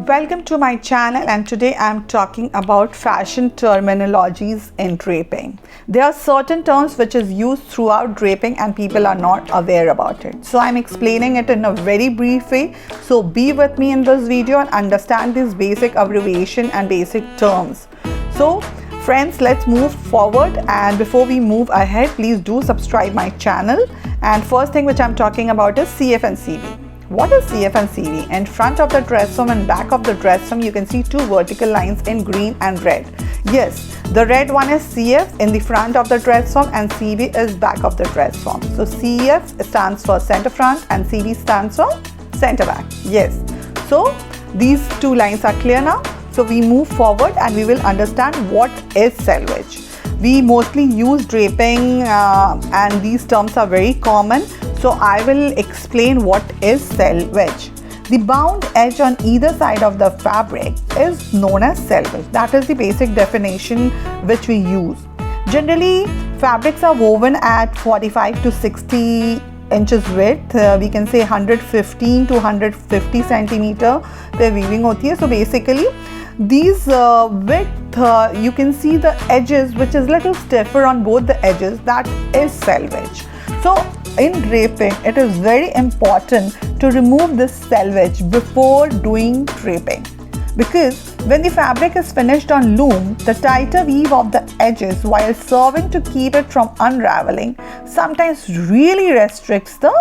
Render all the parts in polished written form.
Welcome to my channel, and today I'm talking about fashion terminologies in draping. There are certain terms which is used throughout draping and people are not aware about it. So I'm explaining it in a very brief way. So be with me in this video and understand these basic abbreviation and basic terms. So friends, let's move forward, and before we move ahead, please do subscribe my channel. And first thing which I'm talking about is CF and CV. What is CF and CV? In front of the dress form and back of the dress form, you can see two vertical lines in green and red. Yes, the red one is CF in the front of the dress form and CV is back of the dress form. So CF stands for center front and CV stands for center back. Yes, so these two lines are clear now. So we move forward and we will understand what is selvage. We mostly use draping and these terms are very common. So I will explain what is selvage. The bound edge on either side of the fabric is known as selvage. That is the basic definition which we use. Generally, fabrics are woven at 45 to 60 inches width. We can say 115 to 150 centimeter pe weaving hoti hai. So basically, these width, you can see the edges which is little stiffer on both the edges. That is selvage. So in draping, it is very important to remove this selvage before doing draping, because when the fabric is finished on loom, the tighter weave of the edges while serving to keep it from unraveling sometimes really restricts the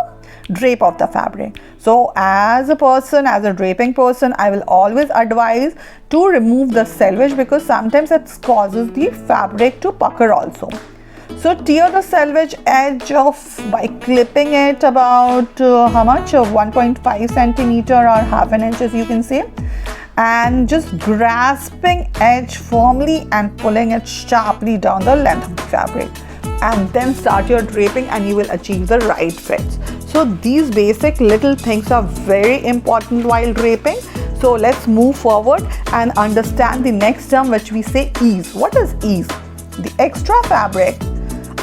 drape of the fabric. So as a draping person, I will always advise to remove the selvage, because sometimes it causes the fabric to pucker also. So tear the selvage edge off by clipping it about 1.5 centimeter or half an inch, as you can say, and just grasping edge firmly and pulling it sharply down the length of the fabric, and then start your draping and you will achieve the right fits. So these basic little things are very important while draping. So let's move forward and understand the next term, which we say ease. What is ease? The extra fabric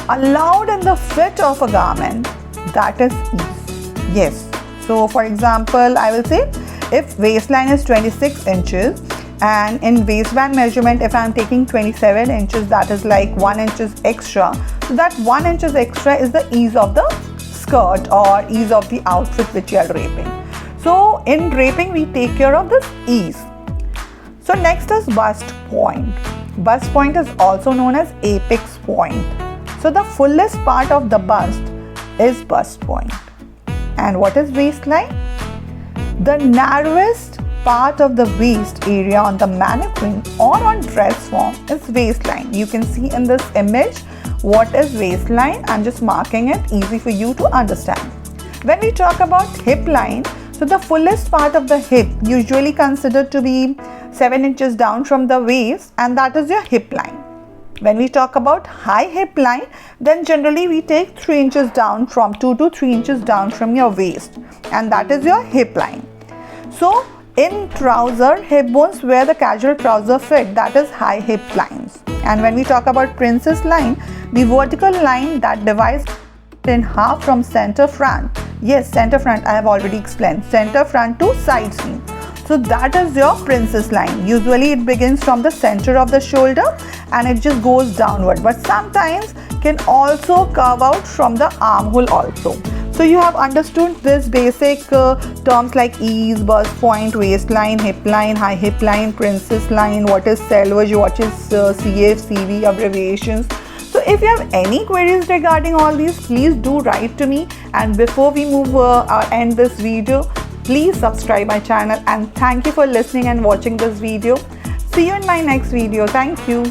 allowed in the fit of a garment, that is ease. Yes. So for example, I will say if waistline is 26 inches and in waistband measurement, if I am taking 27 inches, that is like 1 inch extra. So that 1 inch extra is the ease of the skirt or ease of the outfit which you are draping. So in draping, we take care of this ease. So next is bust point. Bust point is also known as apex point. So the fullest part of the bust is bust point. And what is waistline? The narrowest part of the waist area on the mannequin or on dress form is waistline. You can see in this image what is waistline. I'm just marking it, easy for you to understand. When we talk about hip line, so the fullest part of the hip usually considered to be 7 inches down from the waist, and that is your hip line. When we talk about high hip line, then generally we take 3 inches down, from 2 to 3 inches down from your waist, and that is your hip line. So in trouser, hip bones where the casual trouser fit, that is high hip lines. And when we talk about princess line, the vertical line that divides in half from center front. Yes, center front, I have already explained. Center front to side seam. So that is your princess line. Usually it begins from the center of the shoulder and it just goes downward, but sometimes can also curve out from the armhole also. So you have understood this basic terms like ease, bust point, waistline, hip line, high hip line, princess line, what is selvage, what is CF, CV abbreviations. So if you have any queries regarding all these, please do write to me. And before we end this video, please subscribe my channel, and thank you for listening and watching this video. See you in my next video. Thank you.